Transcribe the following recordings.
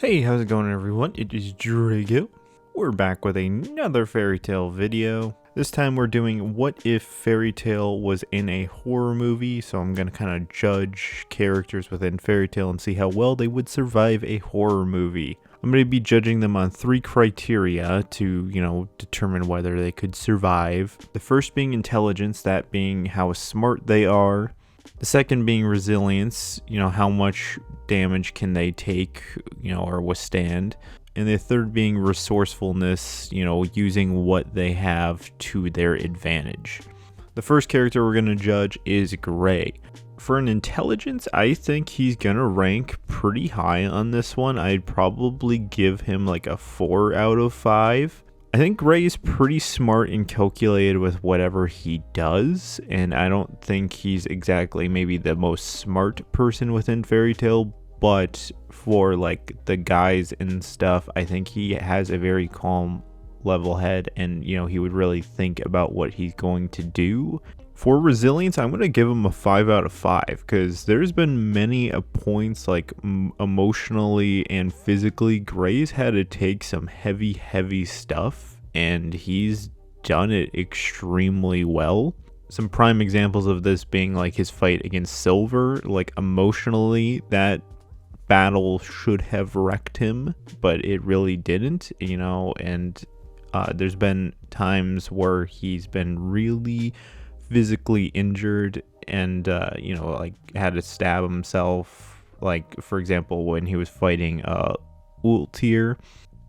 Hey, how's it going everyone? It is Drago. We're back with another fairy tale video. This time we're doing what if fairy tale was in a horror movie. So I'm going to kind of judge characters within fairy tale and see how well they would survive a horror movie. I'm going to be judging them on 3 criteria to, determine whether they could survive. The first being intelligence, that being how smart they are. The second being resilience, how much damage can they take, or withstand. And the third being resourcefulness, using what they have to their advantage. The first character we're going to judge is Gray. For an intelligence, I think he's going to rank pretty high on this one. I'd probably give him like a 4 out of 5. I think Gray is pretty smart and calculated with whatever he does, and I don't think he's exactly maybe the most smart person within fairy tale, but for like the guys and stuff, I think he has a very calm, level head, and he would really think about what he's going to do. For resilience, I'm going to give him a 5 out of 5 because there's been many points like emotionally and physically Gray's had to take some heavy stuff and he's done it extremely well. Some prime examples of this being like his fight against Silver. Like emotionally, that battle should have wrecked him, but it really didn't, and there's been times where he's been really physically injured and like had to stab himself, like for example when he was fighting Ultir,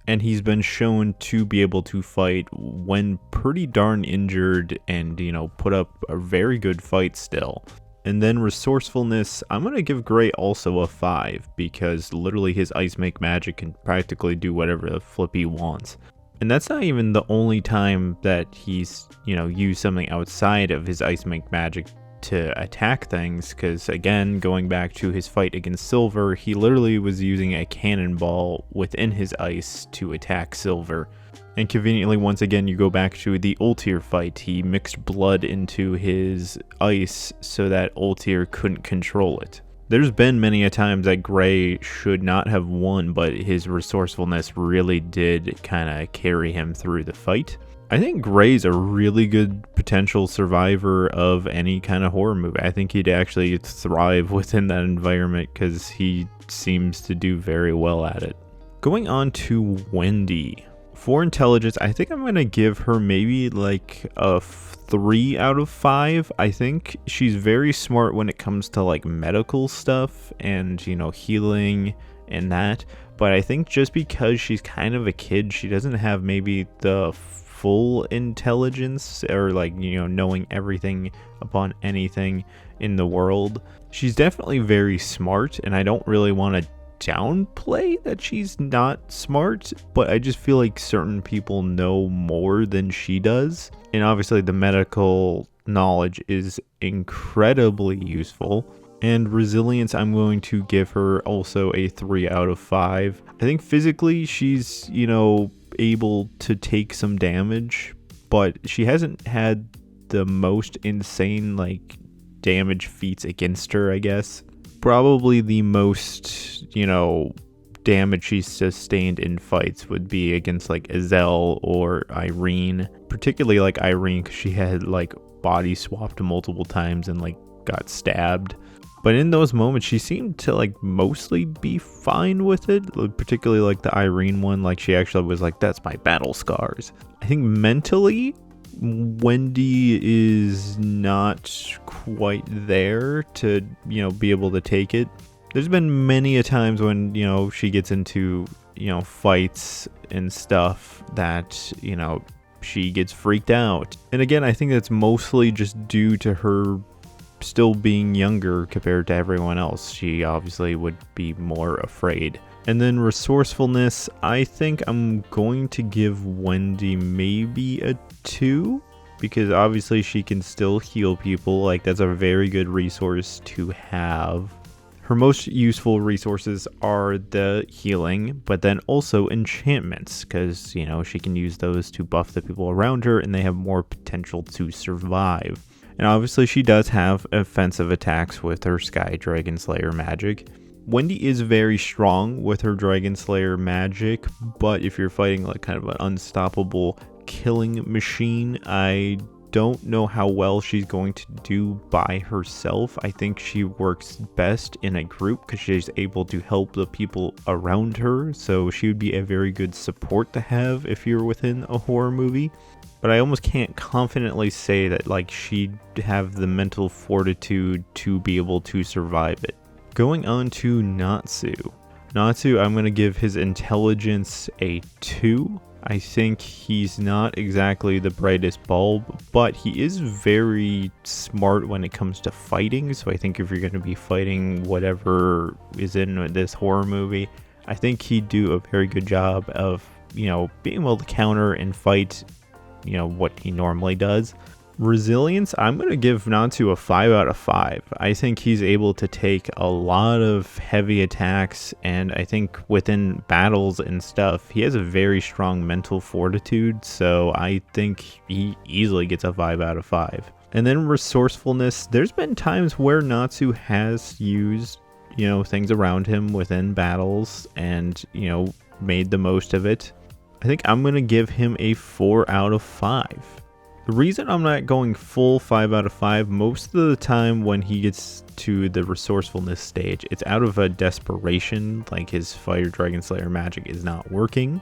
and he's been shown to be able to fight when pretty darn injured and put up a very good fight still. And then resourcefulness, I'm going to give Gray also a 5 because literally his ice make magic can practically do whatever the flip he wants. And that's not even the only time that he's, used something outside of his ice make magic to attack things. Because again, going back to his fight against Silver, he literally was using a cannonball within his ice to attack Silver. And conveniently, once again, you go back to the Ultir fight. He mixed blood into his ice so that Ultir couldn't control it. There's been many a times that Gray should not have won, but his resourcefulness really did kind of carry him through the fight. I think Gray's a really good potential survivor of any kind of horror movie. I think he'd actually thrive within that environment because he seems to do very well at it. Going on to Wendy. For intelligence, I think I'm going to give her maybe like a 3 out of 5. I think she's very smart when it comes to like medical stuff and, healing and that. But I think just because she's kind of a kid, she doesn't have maybe the full intelligence or like, knowing everything upon anything in the world. She's definitely very smart, and I don't really want to downplay that she's not smart, but I just feel like certain people know more than she does, and obviously the medical knowledge is incredibly useful. And resilience, I'm going to give her also a 3 out of 5. I think physically she's able to take some damage, but she hasn't had the most insane like damage feats against her, I guess. Probably the most, damage she's sustained in fights would be against like Azelle or Irene. Particularly like Irene, because she had like body swapped multiple times and like got stabbed. But in those moments, she seemed to like mostly be fine with it. Particularly like the Irene one, like she actually was like, that's my battle scars. I think mentally, Wendy is not quite there to, be able to take it. There's been many a times when, she gets into, fights and stuff that, she gets freaked out. And again, I think that's mostly just due to her still being younger compared to everyone else. She obviously would be more afraid. And then resourcefulness, I think I'm going to give Wendy maybe a 2, because obviously she can still heal people. Like that's a very good resource to have. Her most useful resources are the healing, but then also enchantments, because she can use those to buff the people around her and they have more potential to survive. And obviously she does have offensive attacks with her Sky Dragon Slayer magic. Wendy is very strong with her Dragon Slayer magic, but if you're fighting like kind of an unstoppable killing machine, I don't know how well she's going to do by herself. I think she works best in a group because she's able to help the people around her, so she would be a very good support to have if you're within a horror movie. But I almost can't confidently say that like she'd have the mental fortitude to be able to survive it. Going on to Natsu. Natsu, I'm going to give his intelligence a 2. I think he's not exactly the brightest bulb, but he is very smart when it comes to fighting. So I think if you're going to be fighting whatever is in this horror movie, I think he'd do a very good job of, being able to counter and fight, what he normally does. Resilience, I'm going to give Natsu a 5 out of 5. I think he's able to take a lot of heavy attacks, and I think within battles and stuff, he has a very strong mental fortitude, so I think he easily gets a 5 out of 5. And then resourcefulness, there's been times where Natsu has used, things around him within battles and, made the most of it. I think I'm going to give him a 4 out of 5. The reason I'm not going full 5 out of 5, most of the time when he gets to the resourcefulness stage, it's out of a desperation, like his Fire Dragon Slayer magic is not working.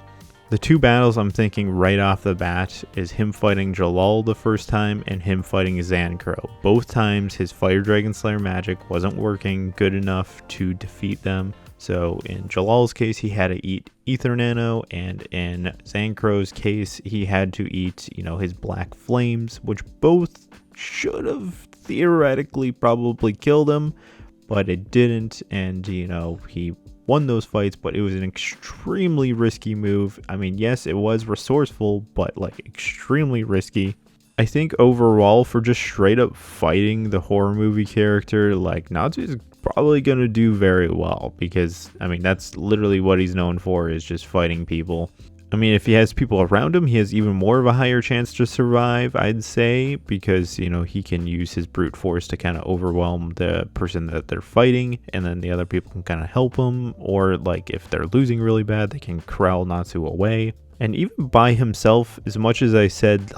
The 2 battles I'm thinking right off the bat is him fighting Jalal the first time and him fighting Zancro. Both times his Fire Dragon Slayer magic wasn't working good enough to defeat them. So in Jalal's case, he had to eat Ether Nano, and in Zancro's case, he had to eat, his Black Flames, which both should have theoretically probably killed him, but it didn't, and, he won those fights, but it was an extremely risky move. I mean, yes, it was resourceful, but, extremely risky. I think overall, for just straight up fighting the horror movie character, Natsu is probably going to do very well, because that's literally what he's known for, is just fighting people. If he has people around him, he has even more of a higher chance to survive, I'd say, because he can use his brute force to kind of overwhelm the person that they're fighting, and then the other people can kind of help him, or if they're losing really bad, they can corral Natsu away. And even by himself, as much as I said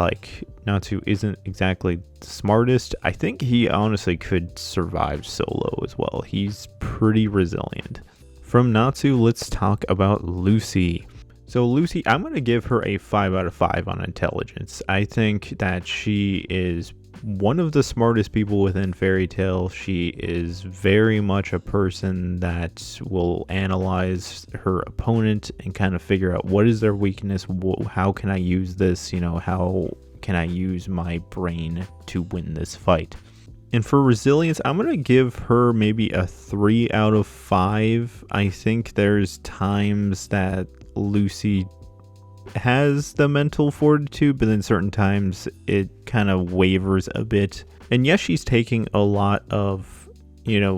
Natsu isn't exactly the smartest, I think he honestly could survive solo as well. He's pretty resilient. From Natsu, let's talk about Lucy. So Lucy, I'm going to give her a 5 out of 5 on intelligence. I think that she is one of the smartest people within Fairy Tail. She is very much a person that will analyze her opponent and kind of figure out what is their weakness, how can I use this, how can I use my brain to win this fight. And for resilience, I'm going to give her maybe a 3 out of 5. I think there's times that Lucy has the mental fortitude, but then certain times it kind of wavers a bit. And yes, she's taking a lot of,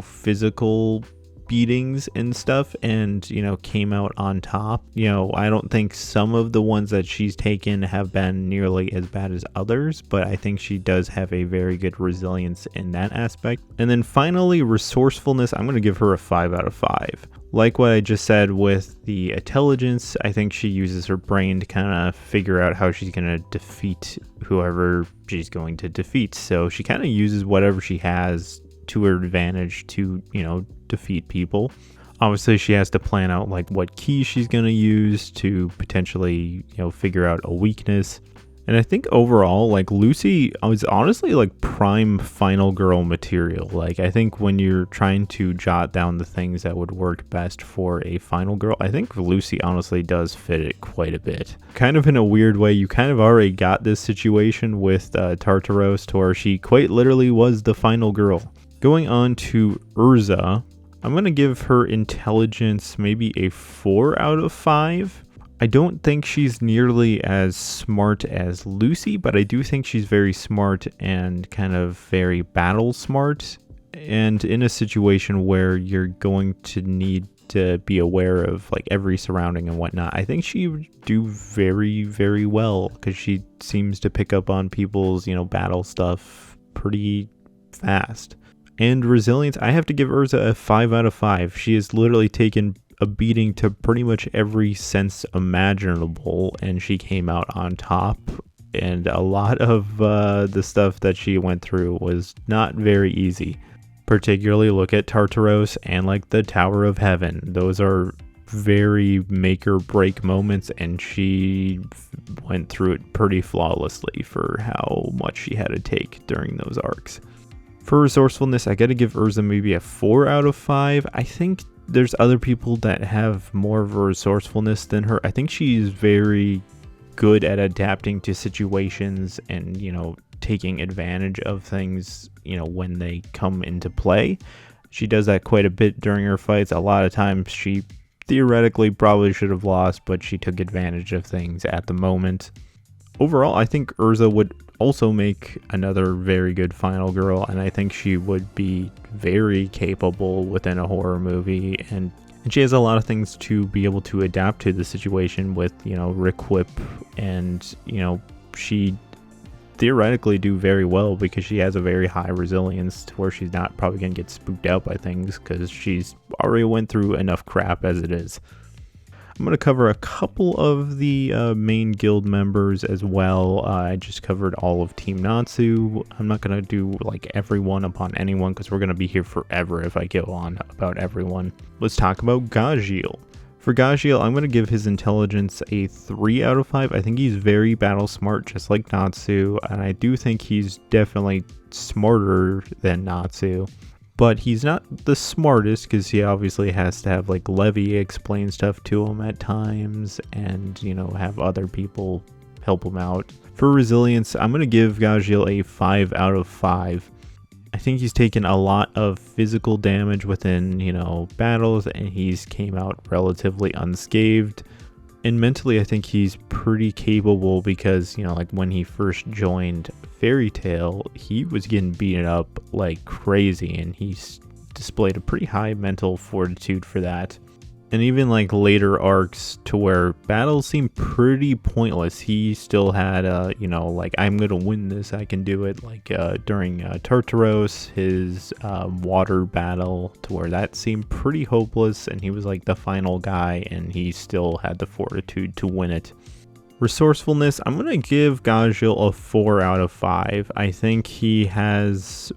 physical beatings and stuff, and, came out on top. I don't think some of the ones that she's taken have been nearly as bad as others, but I think she does have a very good resilience in that aspect. And then finally, resourcefulness, I'm going to give her a 5 out of 5. Like what I just said with the intelligence, I think she uses her brain to kind of figure out how she's going to defeat whoever she's going to defeat. So she kind of uses whatever she has to her advantage to, defeat people. Obviously, she has to plan out what key she's going to use to potentially, figure out a weakness. And I think overall, Lucy is honestly prime final girl material. I think when you're trying to jot down the things that would work best for a final girl, I think Lucy honestly does fit it quite a bit. Kind of in a weird way, you kind of already got this situation with Tartaros, to where she quite literally was the final girl. Going on to Urza, I'm going to give her intelligence maybe a 4 out of 5. I don't think she's nearly as smart as Lucy, but I do think she's very smart and kind of very battle smart. And in a situation where you're going to need to be aware of every surrounding and whatnot, I think she would do very, very well, because she seems to pick up on people's, battle stuff pretty fast. And resilience, I have to give Urza a 5 out of 5. She has literally taken a beating to pretty much every sense imaginable, and she came out on top. And a lot of the stuff that she went through was not very easy. Particularly look at Tartaros and like the Tower of Heaven. Those are very make or break moments, and she went through it pretty flawlessly for how much she had to take during those arcs. For resourcefulness, I gotta give Urza maybe a 4 out of 5. I think there's other people that have more of a resourcefulness than her. I think she's very good at adapting to situations and, taking advantage of things, when they come into play. She does that quite a bit during her fights. A lot of times she theoretically probably should have lost, but she took advantage of things at the moment. Overall, I think Urza would also make another very good final girl, and I think she would be very capable within a horror movie, and she has a lot of things to be able to adapt to the situation with, requip, and, she theoretically do very well because she has a very high resilience to where she's not probably going to get spooked out by things because she's already went through enough crap as it is. I'm going to cover a couple of the main guild members as well. I just covered all of Team Natsu. I'm not going to do like everyone upon anyone because we're going to be here forever if I go on about everyone. Let's talk about Gajiel. For Gajiel, I'm going to give his intelligence a 3 out of 5. I think he's very battle smart, just like Natsu, and I do think he's definitely smarter than Natsu. But he's not the smartest because he obviously has to have like Levi explain stuff to him at times and, have other people help him out. For resilience, I'm going to give Gajiel a 5 out of 5. I think he's taken a lot of physical damage within, battles, and he's came out relatively unscathed. And mentally, I think he's pretty capable because, like when he first joined Fairy Tail, he was getting beaten up like crazy, and he's displayed a pretty high mental fortitude for that. And even like later arcs to where battles seem pretty pointless, he still had like, I'm gonna win this, I can do it. Like during Tartaros, his water battle, to where that seemed pretty hopeless, and he was like the final guy, and he still had the fortitude to win it. Resourcefulness, I'm gonna give Gajiel a 4 out of 5. I think he has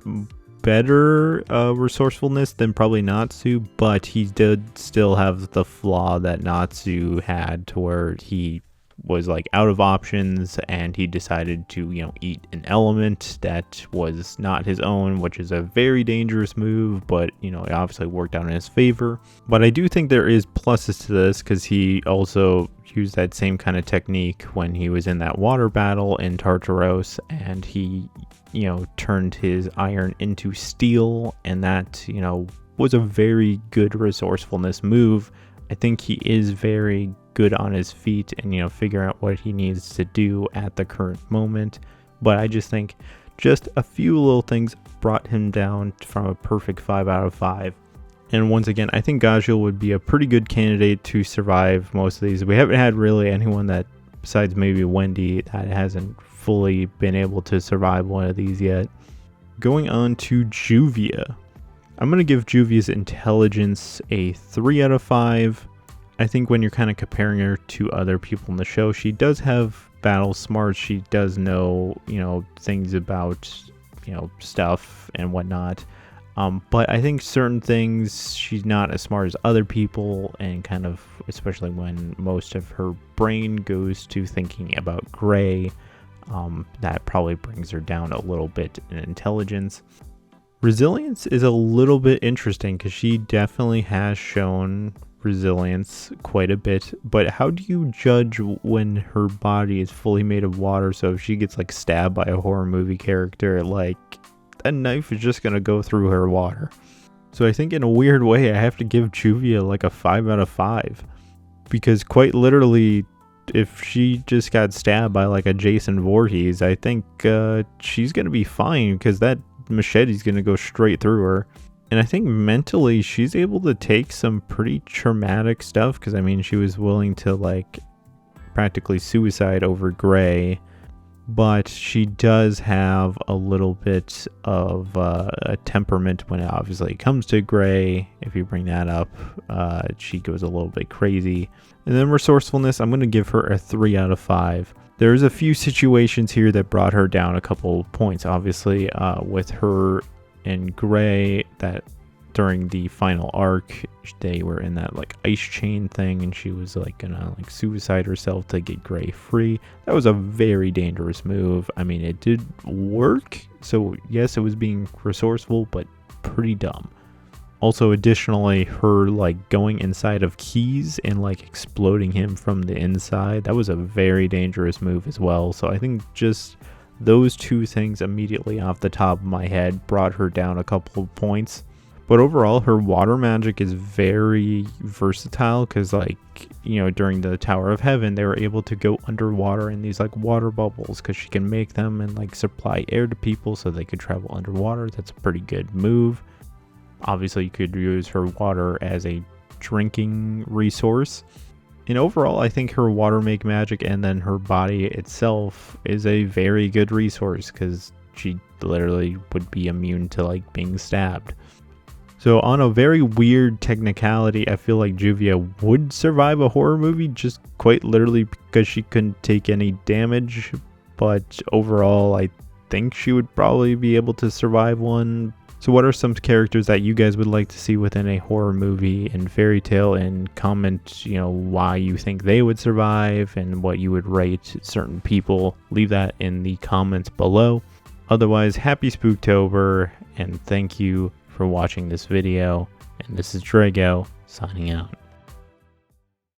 better resourcefulness than probably Natsu, but he did still have the flaw that Natsu had, to where he was like out of options and he decided to eat an element that was not his own, which is a very dangerous move, but it obviously worked out in his favor. But I do think there is pluses to this because he also used that same kind of technique when he was in that water battle in Tartaros, and he turned his iron into steel, and that, was a very good resourcefulness move. I think he is very good on his feet and, figuring out what he needs to do at the current moment. But I just think just a few little things brought him down from a perfect 5 out of 5. And once again, I think Gajiel would be a pretty good candidate to survive most of these. We haven't had really anyone that, besides maybe Wendy, that hasn't fully been able to survive one of these yet. Going on to Juvia. I'm going to give Juvia's intelligence a 3 out of 5. I think when you're kind of comparing her to other people in the show, she does have battle smarts. She does know, things about, stuff and whatnot. But I think certain things she's not as smart as other people, and kind of, especially when most of her brain goes to thinking about Gray, that probably brings her down a little bit in intelligence. Resilience is a little bit interesting because she definitely has shown resilience quite a bit, but how do you judge when her body is fully made of water? So if she gets like stabbed by a horror movie character, like a knife is just gonna go through her water. So I think in a weird way I have to give Juvia like a 5 out of 5, because quite literally, if she just got stabbed by like a Jason Voorhees, I think she's gonna be fine because that machete's gonna go straight through her. And I think mentally she's able to take some pretty traumatic stuff, because I mean she was willing to like practically suicide over Gray, but she does have a little bit of a temperament when it obviously comes to Gray. If you bring that up, she goes a little bit crazy. And then resourcefulness, I'm going to give her a 3 out of 5. There's a few situations here that brought her down a couple points. Obviously, with her and Gray, that during the final arc, they were in that like ice chain thing, and she was like gonna like suicide herself to get Gray free. That was a very dangerous move. I mean, it did work, so yes, it was being resourceful, but pretty dumb. Also, additionally, her like going inside of Keys and like exploding him from the inside, that was a very dangerous move as well. So I think just those two things immediately off the top of my head brought her down a couple of points. But overall, her water magic is very versatile because, like, you know, during the Tower of Heaven, they were able to go underwater in these, like, water bubbles because she can make them and, like, supply air to people so they could travel underwater. That's a pretty good move. Obviously, you could use her water as a drinking resource. And overall, I think her water make magic and then her body itself is a very good resource because she literally would be immune to, like, being stabbed. So on a very weird technicality, I feel like Juvia would survive a horror movie just quite literally because she couldn't take any damage. But overall, I think she would probably be able to survive one. So what are some characters that you guys would like to see within a horror movie in Fairy Tail? And comment, you know, why you think they would survive and what you would rate certain people. Leave that in the comments below. Otherwise, happy Spooktober and thank you for watching this video, and this is Drago signing out.